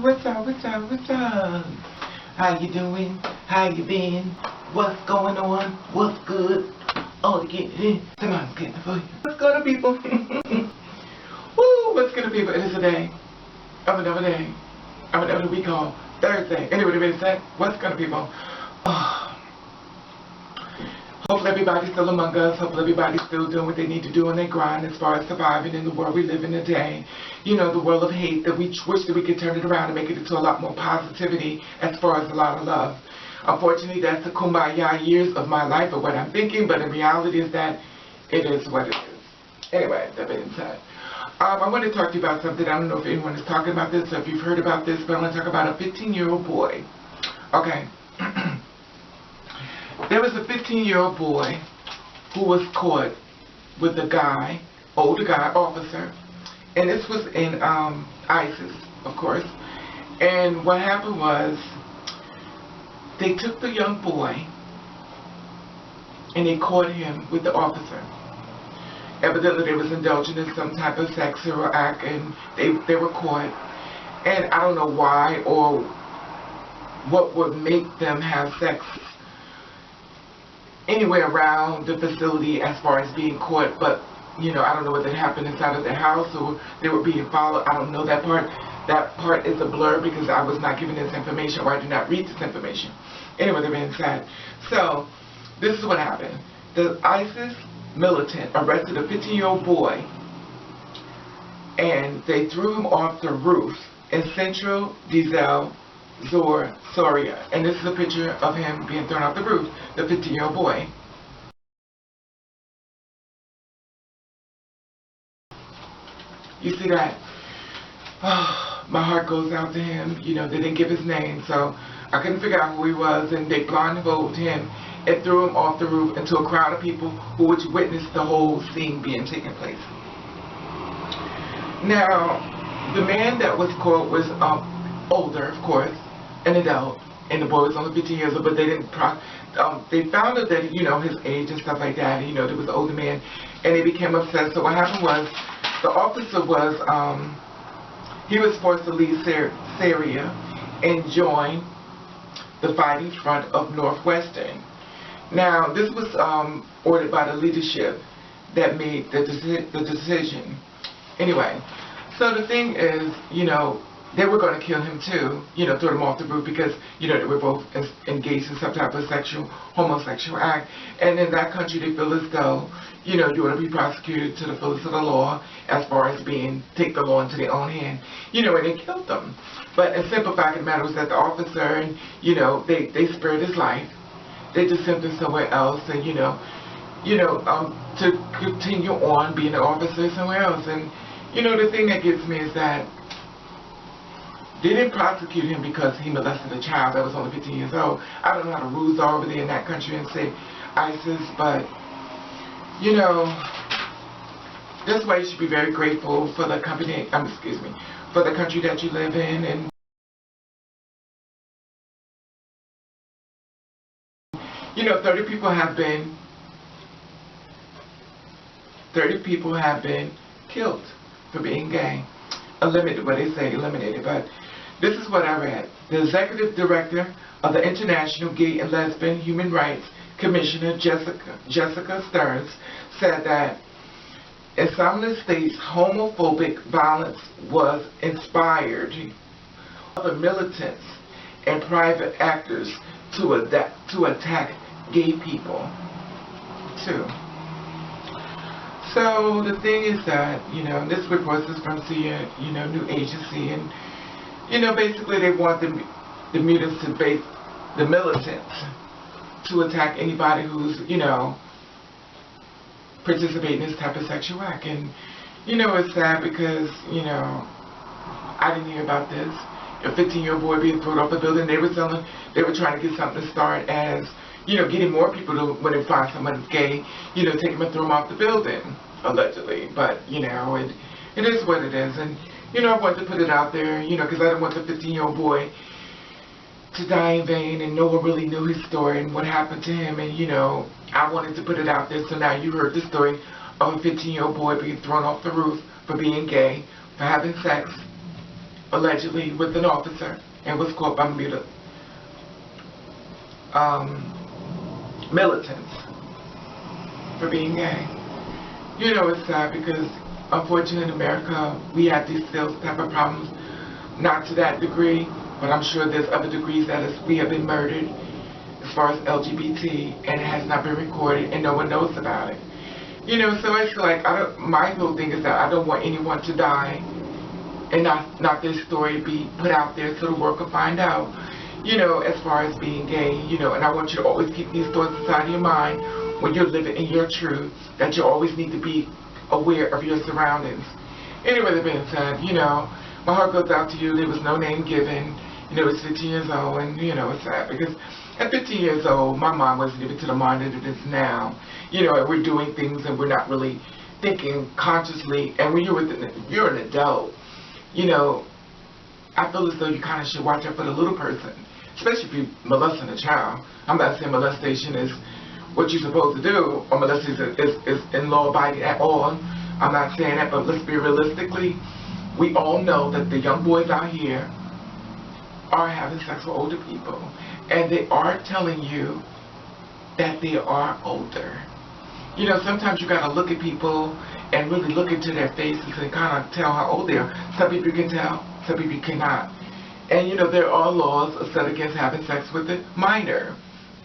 What's up? How you doing? How you been? What's going on? What's good? Oh, get it in. Come on, get it for you. What's going on, people? Woo, what's going on, people? It is a day of another day of another week called Thursday. Anyway, the said, what's going on, people? Hopefully everybody's still among us. Hopefully everybody's still doing what they need to do on their grind as far as surviving in the world we live in today. You know, the world of hate that we wish that we could turn it around and make it into a lot more positivity as far as a lot of love. Unfortunately, that's the kumbaya years of my life of what I'm thinking, but the reality is that it is what it is. Anyway, that being said, I want to talk to you about something. I don't know if anyone is talking about this or if you've heard about this, but I want to talk about a 15-year-old boy. Okay. There was a 15-year-old boy who was caught with a guy, older guy, officer, and this was in ISIS, of course. And what happened was they took the young boy and they caught him with the officer. Evidently they was indulging in some type of sexual act, and they were caught. And I don't know why or what would make them have sex anywhere around the facility as far as being caught, but you know, I don't know what that happened inside of their house or they were being followed. I don't know that part. That part is a blur because I was not given this information, or I did not read this information. Anyway, they're being sad. So this is what happened. The ISIS militant arrested a 15-year-old boy and they threw him off the roof in central ez-Zor, Syria. And this is a picture of him being thrown off the roof, the 15-year-old boy. You see that? Oh, my heart goes out to him. You know, they didn't give his name, so I couldn't figure out who he was, and they blindfolded him and threw him off the roof into a crowd of people who would witness the whole scene being taken place. Now, the man that was caught was older, of course, an adult, and the boy was only 15 years old, but they didn't they found out that, you know, his age and stuff like that, you know, there was an older man, and they became obsessed. So what happened was, the officer was, he was forced to leave Syria and join the fighting front of Northwestern. Now, this was ordered by the leadership that made the decision. Anyway, so the thing is, you know, they were going to kill him too, you know, throw him off the roof because, you know, they were both engaged in some type of homosexual act. And in that country, they feel as though, you know, you ought to be prosecuted to the fullest of the law as far as take the law into their own hand, you know, and they killed them. But a simple fact of the matter was that the officer, and, you know, they spared his life. They just sent him somewhere else, and, you know, to continue on being an officer somewhere else. And, you know, the thing that gets me is that they didn't prosecute him because he molested a child that was only 15 years old. I don't know how the rules are over there in that country and say ISIS, but, you know, that's why you should be very grateful for the company, for the country that you live in. And, you know, 30 people have been killed for being gay. Eliminated, what they say, eliminated, but this is what I read. The executive director of the International Gay and Lesbian Human Rights Commissioner, Jessica Stearns, said that Islamist states homophobic violence was inspired other militants and private actors to attack gay people too. So the thing is that, you know, this report is from Syria, you know, new agency, and, you know, basically they want the militants to attack anybody who's, you know, participating in this type of sexual act. And, you know, it's sad because, you know, I didn't hear about this. A 15-year-old boy being thrown off a building. They were trying to get something to start as, you know, getting more people to, when they find someone that's gay, you know, take them and throw them off the building, allegedly. But, you know, it is what it is. And, you know, I wanted to put it out there, you know, because I didn't want the 15-year-old boy to die in vain, and no one really knew his story and what happened to him. And, you know, I wanted to put it out there, so now you heard the story of a 15-year-old boy being thrown off the roof for being gay, for having sex allegedly with an officer and was caught by militants for being gay. You know, it's sad because unfortunately in America we have these type of problems, not to that degree, but I'm sure there's other degrees that we have been murdered as far as LGBT, and it has not been recorded and no one knows about it. You know, so it's like, my whole thing is that I don't want anyone to die and not their story be put out there so the world can find out, you know, as far as being gay, you know, and I want you to always keep these thoughts inside of your mind when you're living in your truth, that you always need to be aware of your surroundings. Anyway, that being said, you know, my heart goes out to you. There was no name given. You know, it's 15 years old, and, you know, it's sad because at 15 years old, my mind wasn't even to the mind that it is now. You know, and we're doing things and we're not really thinking consciously. And when you're an adult, you know, I feel as though you kind of should watch out for the little person, especially if you're molesting a child. I'm not saying molestation is what you're supposed to do, or molestation is in law-abiding at all. I'm not saying that, but let's be realistically, we all know that the young boys out here are having sex with older people, and they are telling you that they are older. You know, sometimes you got to look at people and really look into their faces and kind of tell how old they are. Some people can tell, some people cannot. And, you know, there are laws set against having sex with a minor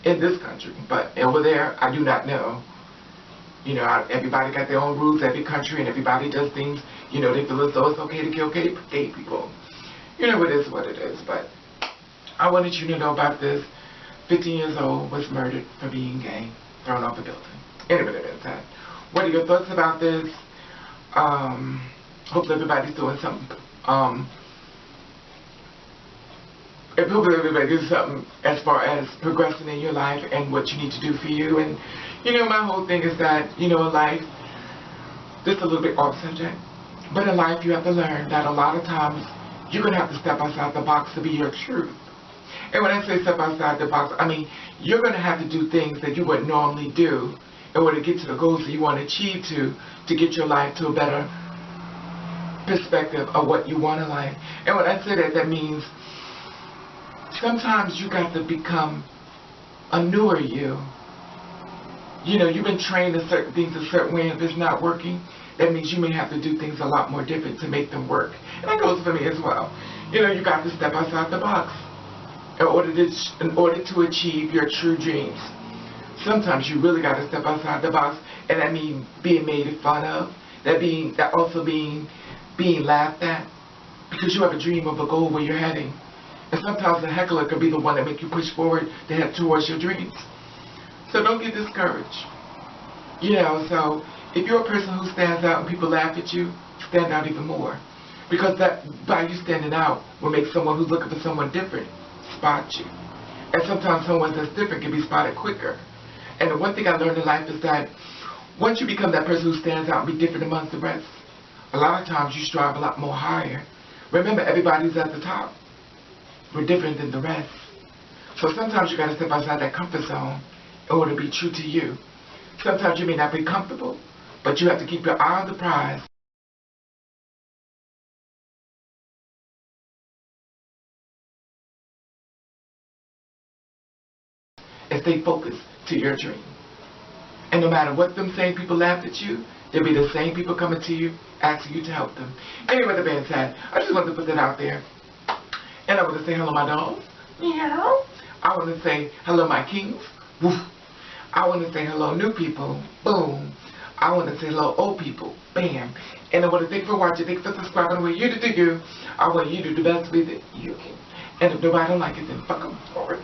in this country, but over there, I do not know. You know, everybody got their own rules, every country, and everybody does things, you know, they feel as though it's okay to kill gay people. You know, it is what it is, but I wanted you to know about this. 15 years old, was murdered for being gay, thrown off a building. Anyway, that's that. What are your thoughts about this? Hope everybody's doing something. Hope everybody does something as far as progressing in your life and what you need to do for you. And, you know, my whole thing is that, you know, in life, this is a little bit off subject, but in life you have to learn that a lot of times you're going to have to step outside the box to be your truth. And when I say step outside the box, I mean you're going to have to do things that you wouldn't normally do in order to get to the goals that you want to achieve to get your life to a better perspective of what you want in life. And when I say that, that means sometimes you got to become a newer you. You know, you've been trained in certain things a certain way, and if it's not working, that means you may have to do things a lot more different to make them work. And that goes for me as well. You know, you got to step outside the box in order to achieve your true dreams. Sometimes you really got to step outside the box, and that means being made fun of, that also being laughed at, because you have a dream of a goal where you're heading. And sometimes the heckler could be the one that make you push forward to head towards your dreams. So don't get discouraged. You know, so if you're a person who stands out and people laugh at you, stand out even more. Because that, by you standing out, will make someone who's looking for someone different spot you. And sometimes someone that's different can be spotted quicker. And the one thing I learned in life is that once you become that person who stands out and be different amongst the rest, a lot of times you strive a lot more higher. Remember, everybody's at the top. We're different than the rest. So sometimes you got to step outside that comfort zone in order to be true to you. Sometimes you may not be comfortable, but you have to keep your eye on the prize. And stay focused to your dream. And no matter what them same people laughed at you, they'll be the same people coming to you, asking you to help them. Anyway, the being said, I just wanted to put that out there. And I want to say hello, my dogs. Meow. I want to say hello, my kings. Woof. I want to say hello, new people. Boom. I want to say hello, old people. Bam. And I want to thank you for watching. Thank you for subscribing. I want you to do you. I want you to do the best with it you can. And if nobody don't like it, then fuck them. Alright.